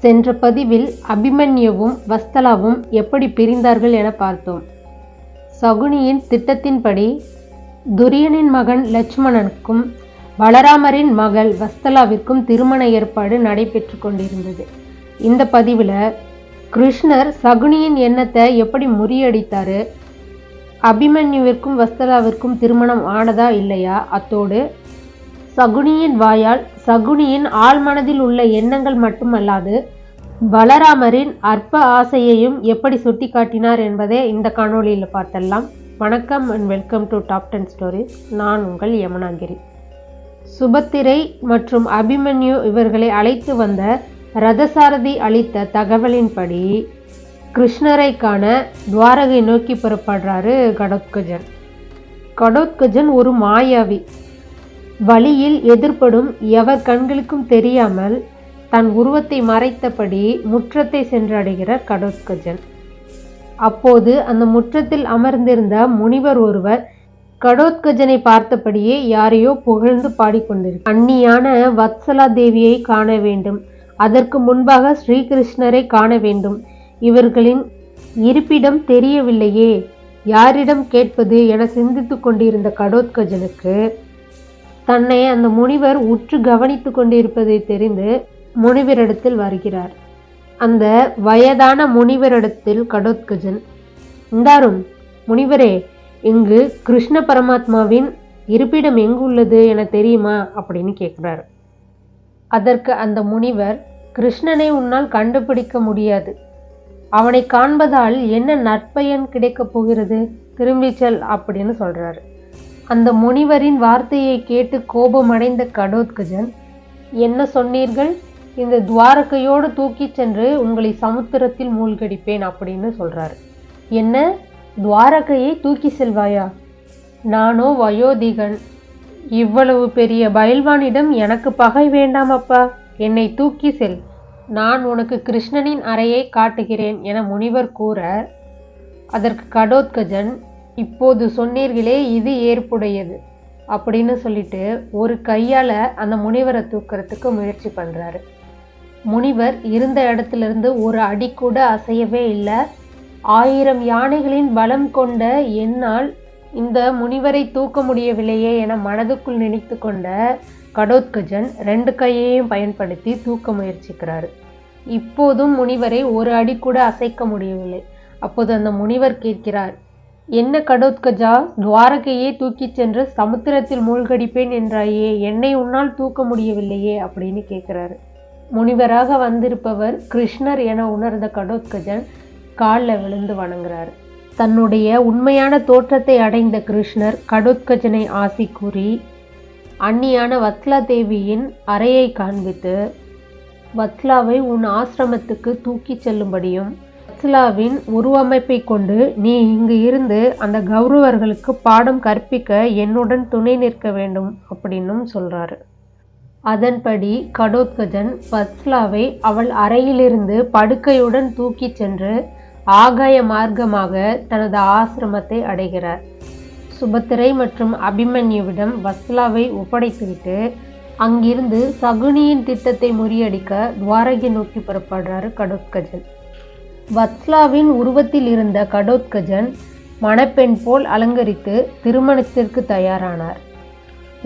சென்ற பதிவில் அபிமன்யுவும் வத்சலாவும் எப்படி பிரிந்தார்கள் என பார்த்தோம். சகுனியின் திட்டத்தின்படி துரியனின் மகன் லட்சுமணனுக்கும் பலராமரின் மகள் வத்சலாவிற்கும் திருமண ஏற்பாடு நடைபெற்று கொண்டிருந்தது. இந்த பதிவில் கிருஷ்ணர் சகுனியின் எண்ணத்தை எப்படி முறியடித்தாரு, அபிமன்யுவிற்கும் வத்சலாவிற்கும் திருமணம் ஆனதா இல்லையா, அத்தோடு சகுனியின் வாயால் சகுனியின் ஆழ்மனதில் உள்ள எண்ணங்கள் மட்டுமல்லாது பலராமரின் அற்ப ஆசையையும் எப்படி சுட்டி காட்டினார் என்பதை இந்த காணொளியில் பார்த்தெல்லாம். வணக்கம் and welcome to top 10 stories. நான் உங்கள் யமுனாகிரி. சுபத்திரை மற்றும் அபிமன்யு இவர்களை அழைத்து வந்த ரதசாரதி அளித்த தகவலின்படி கிருஷ்ணரை காண துவாரகை நோக்கி புறப்படுறாரு கடோத்கஜன். கடோத்கஜன் ஒரு மாயாவி. வழியில் எதிர்ப்படும் எவர் கண்களுக்கும் தெரியாமல் தன் உருவத்தை மறைத்தபடி முற்றத்தை சென்றடைகிறார் கடோத்கஜன். அப்போது அந்த முற்றத்தில் அமர்ந்திருந்த முனிவர் ஒருவர் கடோத்கஜனை பார்த்தபடியே யாரையோ புகழ்ந்து பாடிக்கொண்டிருக்கிறார். அந்நியான வத்சலா தேவியை காண வேண்டும், அதற்கு முன்பாக ஸ்ரீகிருஷ்ணரை காண வேண்டும், இவர்களின் இருப்பிடம் தெரியவில்லையே, யாரிடம் கேட்பது என சிந்தித்து கொண்டிருந்த கடோத்கஜனுக்கு தன்னை அந்த முனிவர் உற்று கவனித்து கொண்டிருப்பதை தெரிந்து முனிவரிடத்தில் வருகிறார். அந்த வயதான முனிவரிடத்தில் கடோத்கஜன், இந்தாரும் முனிவரே, இங்கு கிருஷ்ண பரமாத்மாவின் இருப்பிடம் எங்கு உள்ளது என தெரியுமா அப்படின்னு கேட்கிறார். அதற்கு அந்த முனிவர், கிருஷ்ணனை உன்னால் கண்டுபிடிக்க முடியாது, அவனை காண்பதால் என்ன நற்பயன் கிடைக்கப் போகிறது, திரும்பிச் செல் அப்படின்னு சொல்றாரு. அந்த முனிவரின் வார்த்தையை கேட்டு கோபமடைந்த கடோத்கஜன், என்ன சொன்னீர்கள், இந்த துவாரகையோடு தூக்கி சென்று உங்களை சமுத்திரத்தில் மூழ்கடிப்பேன் அப்படின்னு சொல்றாரு. என்ன, துவாரகையை தூக்கி செல்வாயா? நானோ வயோதிகன், இவ்வளவு பெரிய பயில்வானிடம் எனக்கு பகை வேண்டாம் அப்பா, என்னை தூக்கி செல், நான் உனக்கு கிருஷ்ணனின் அறையை காட்டுகிறேன் என முனிவர் கூற, அதற்கு கடோத்கஜன், இப்போது சொன்னீர்களே இது ஏற்புடையது அப்படின்னு சொல்லிட்டு ஒரு கையால் அந்த முனிவரை தூக்கிறதுக்கு முயற்சி பண்ணுறாரு. முனிவர் இருந்த இடத்துலேருந்து ஒரு அடி கூட அசையவே இல்லை. 1000 யானைகளின் பலம் கொண்ட என்னால் இந்த முனிவரை தூக்க முடியவில்லையே என மனதுக்குள் நினைத்து கொண்ட கடோத்கஜன் 2 கையையும் பயன்படுத்தி தூக்க முயற்சிக்கிறாரு. இப்போதும் முனிவரை ஒரு அடி கூட அசைக்க முடியவில்லை. அப்போது அந்த முனிவர் கேட்கிறார், என்ன கடோத்கஜா, துவாரகையை தூக்கி சென்று சமுத்திரத்தில் மூழ்கடிப்பேன் என்றாயே, என்னை உன்னால் தூக்க முடியவில்லையே அப்படின்னு கேட்குறாரு. முனிவராக வந்திருப்பவர் கிருஷ்ணர் என உணர்ந்த கடோத்கஜன் காலில் விழுந்து வணங்குறாரு. தன்னுடைய உண்மையான தோற்றத்தை அடைந்த கிருஷ்ணர் கடோத்கஜனை ஆசி கூறி அந்நியான வத்சலா தேவியின் அறையை காண்பித்து வத்சலாவை உன் ஆசிரமத்துக்கு தூக்கி செல்லும்படியும் வத்சலாவின் உருவமைப்பை கொண்டு நீ இங்கு இருந்து அந்த கௌரவர்களுக்கு பாடம் கற்பிக்க என்னுடன் துணை நிற்க வேண்டும் அப்படின்னும் சொல்றாரு. அதன்படி கடோத்கஜன் வத்சலாவை அவள் அறையிலிருந்து படுக்கையுடன் தூக்கி சென்று ஆகாய மார்க்கமாக தனது ஆசிரமத்தை அடைகிறார். சுபத்திரை மற்றும் அபிமன்யுவிடம் வத்சலாவை ஒப்படைத்துவிட்டு அங்கிருந்து சகுனியின் திட்டத்தை முறியடிக்க துவாரகை நோக்கி புறப்படுறாரு கடோத்கஜன். வத்சலாவின் உருவத்தில் இருந்த கடோத்கஜன் மணப்பெண் போல் அலங்கரித்து திருமணத்திற்கு தயாரானார்.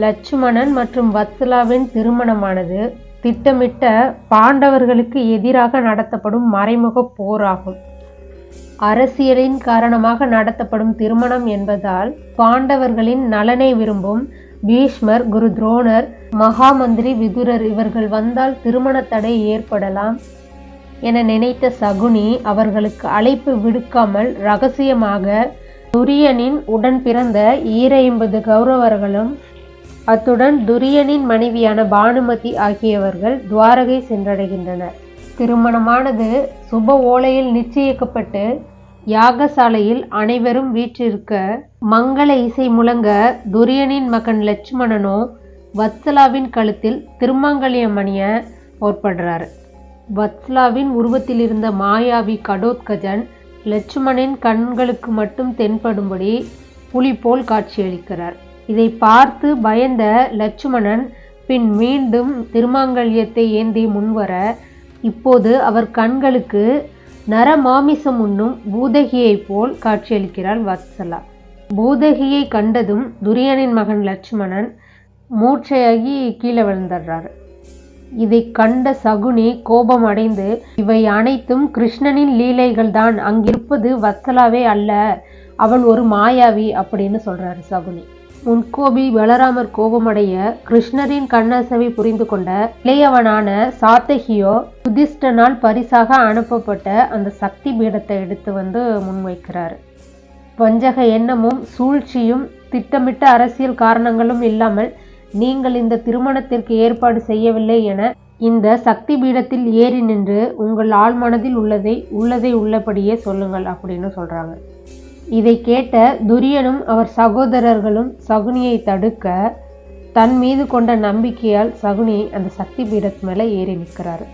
லட்சுமணன் மற்றும் வத்சலாவின் திருமணமானது திட்டமிட்ட பாண்டவர்களுக்கு எதிராக நடத்தப்படும் மறைமுக போராகும். அரசியலின் காரணமாக நடத்தப்படும் திருமணம் என்பதால் பாண்டவர்களின் நலனை விரும்பும் பீஷ்மர், குரு துரோணர், மகாமந்திரி விதுரர் இவர்கள் வந்தால் திருமண தடை ஏற்படலாம் என நினைத்த சகுனி அவர்களுக்கு அழைப்பு விடுக்காமல் இரகசியமாக துரியனின் உடன் பிறந்த 150 கௌரவர்களும் அத்துடன் துரியனின் மனைவியான பானுமதி ஆகியவர்கள் துவாரகை சென்றடைகின்றனர். திருமணமானது சுப ஓலையில் நிச்சயிக்கப்பட்டு யாகசாலையில் அனைவரும் வீற்றிருக்க மங்கள இசை முழங்க துரியனின் மகன் லட்சுமணனோ வத்சலாவின் கழுத்தில் திருமாங்கல்யம் அணிய முற்படுறாரு. வத்சலாவின் உருவத்தில் இருந்த மாயாவி கடோத்கஜன் லட்சுமணனின் கண்களுக்கு மட்டும் தென்படும்படி புலி போல் காட்சியளிக்கிறார். இதை பார்த்து பயந்த லட்சுமணன் பின் மீண்டும் திருமாங்கல்யத்தை ஏந்தி முன்வர இப்போது அவர் கண்களுக்கு நரமாமிசம் உண்ணும் பூதகியைப் போல் காட்சியளிக்கிறாள் வத்சலா. பூதகியை கண்டதும் துரியனின் மகன் லட்சுமணன் மூர்ச்சையாகி கீழே விழுந்துடுறாரு. இதை கண்ட சகுனி கோபம் அடைந்து, இவை அனைத்தும் கிருஷ்ணனின் லீலைகள் தான், அங்கிருப்பது வத்சலாவே அல்ல, அவள் ஒரு மாயாவி அப்படின்னு சொல்றாரு சகுனி. முன்கோபி பலராமர் கோபமடைய கிருஷ்ணரின் கண்ணசவை புரிந்து கொண்ட இளையவனான சாத்தகியோ யுதிஷ்டனால் பரிசாக அனுப்பப்பட்ட அந்த சக்தி பீடத்தை எடுத்து முன்வைக்கிறாரு. வஞ்சக எண்ணமும் சூழ்ச்சியும் திட்டமிட்ட அரசியல் காரணங்களும் இல்லாமல் நீங்கள் இந்த திருமணத்திற்கு ஏற்பாடு செய்யவில்லை என இந்த சக்தி பீடத்தில் ஏறி நின்று உங்கள் ஆழ்மனதில் உள்ளதை உள்ளபடியே சொல்லுங்கள் அப்படின்னு சொல்றாங்க. இதை கேட்ட துரியனும் அவர் சகோதரர்களும் சகுனியை தடுக்க, தன் மீது கொண்ட நம்பிக்கையால் சகுனி அந்த சக்தி பீடத்து மேலே ஏறி நிற்கிறாரு.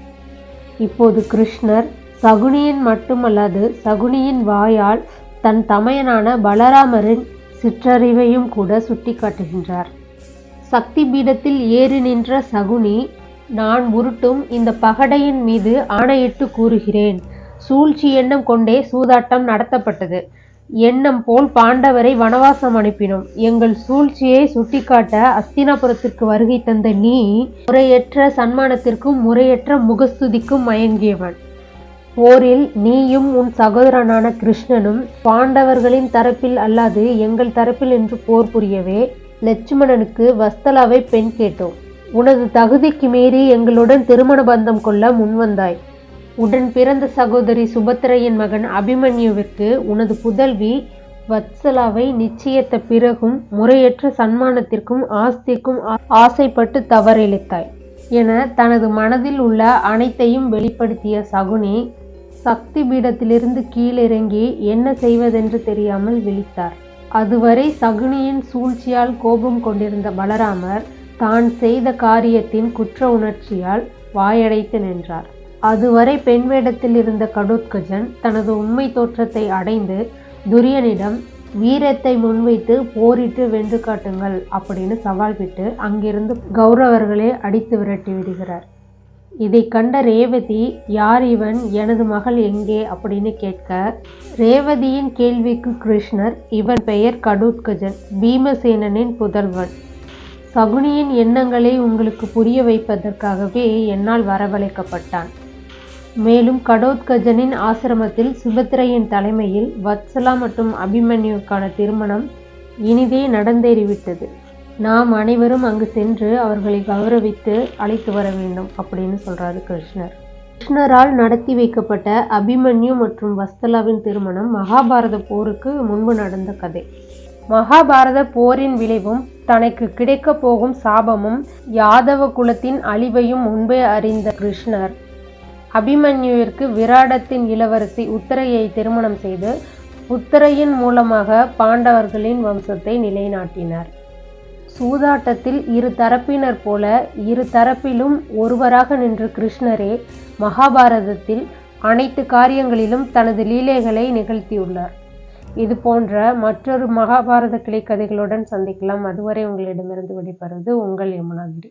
இப்போது கிருஷ்ணர் சகுனியின் மட்டுமல்லாது சகுனியின் வாயால் தன் தமையனான பலராமரின் சிற்றறிவையும் கூட சுட்டி காட்டுகின்றார். சக்தி பீடத்தில் ஏறி நின்ற சகுனி, நான் உருட்டும் இந்த பகடையின் மீது ஆணையிட்டு கூறுகிறேன், சூழ்ச்சி எண்ணம் கொண்டே சூதாட்டம் நடத்தப்பட்டது. எண்ணம் போல் பாண்டவரை வனவாசம் அனுப்பினோம். எங்கள் சூழ்ச்சியை சுட்டிக்காட்ட அஸ்தினாபுரத்திற்கு வருகை தந்த நீ முறையற்ற சன்மானத்திற்கும் முறையற்ற முகஸ்துதிக்கும் மயங்கியவன். போரில் நீயும் உன் சகோதரனான கிருஷ்ணனும் பாண்டவர்களின் தரப்பில் அல்லாது எங்கள் தரப்பில் என்று போர் புரியவே லட்சுமணனுக்கு வஸ்தலாவை பெண் கேட்டோம். உனது தகுதிக்கு மீறி எங்களுடன் திருமண பந்தம் கொள்ள முன்வந்தாய். உடன் பிறந்த சகோதரி சுபத்திரையின் மகன் அபிமன்யுவிற்கு உனது புதல்வி வத்சலாவை நிச்சயித்த பிறகும் முறையற்ற சன்மானத்திற்கும் ஆஸ்திக்கும் ஆசைப்பட்டு தவறிழைத்தாய் என தனது மனதில் உள்ள அனைத்தையும் வெளிப்படுத்திய சகுனி சக்தி பீடத்திலிருந்து கீழிறங்கி என்ன செய்வதென்று தெரியாமல் விழித்தார். அதுவரை சகுனியின் சூழ்ச்சியால் கோபம் கொண்டிருந்த பலராமர் தான் செய்த காரியத்தின் குற்ற உணர்ச்சியால் வாயடைத்து நின்றார். அதுவரை பெண் வேடத்தில் இருந்த கடோத்கஜன் தனது உண்மை தோற்றத்தை அடைந்து துரியனிடம் வீரத்தை முன்வைத்து போரிட்டு வென்று காட்டுங்கள் அப்படின்னு சவால் விட்டு அங்கிருந்து கௌரவர்களே அடித்து விரட்டி விடுகிறார். இதை கண்ட ரேவதி, யார் இவன், எனது மகள் எங்கே அப்படின்னு கேட்க, ரேவதியின் கேள்விக்கு கிருஷ்ணர், இவன் பெயர் கடோத்கஜன், பீமசேனனின் புதல்வன். சகுனியின் எண்ணங்களை உங்களுக்கு புரிய வைப்பதற்காகவே என்னால் வரவழைக்கப்பட்டான். மேலும் கடோத்கஜனின் ஆசிரமத்தில் சுபத்திரையின் தலைமையில் வத்சலா மற்றும் அபிமன்யுக்கான திருமணம் இனிதே நடந்தேறிவிட்டது. நாம் அனைவரும் அங்கு சென்று அவர்களை கௌரவித்து அழைத்து வர வேண்டும் அப்படின்னு சொல்றாரு கிருஷ்ணர். கிருஷ்ணரால் நடத்தி வைக்கப்பட்ட அபிமன்யு மற்றும் வத்சலாவின் திருமணம் மகாபாரத போருக்கு முன்பு நடந்த கதை. மகாபாரத போரின் விளைவும் தனக்கு கிடைக்க போகும் சாபமும் யாதவ குலத்தின் அழிவையும் முன்பே அறிந்த கிருஷ்ணர் அபிமன்யுவிற்கு விராடத்தின் இளவரசி உத்தரையை திருமணம் செய்து உத்தரையின் மூலமாக பாண்டவர்களின் வம்சத்தை நிலைநாட்டினார். சூதாட்டத்தில் இரு தரப்பினர் போல இரு தரப்பிலும் ஒருவராக நின்ற கிருஷ்ணரே மகாபாரதத்தில் அனைத்து காரியங்களிலும் தனது லீலைகளை நிகழ்த்தியுள்ளார். இது போன்ற மற்றொரு மகாபாரத கிளைக்கதைகளுடன் சந்திக்கலாம். அதுவரை உங்களிடமிருந்து விடைபெறுவது உங்கள் யமுனாகிரி.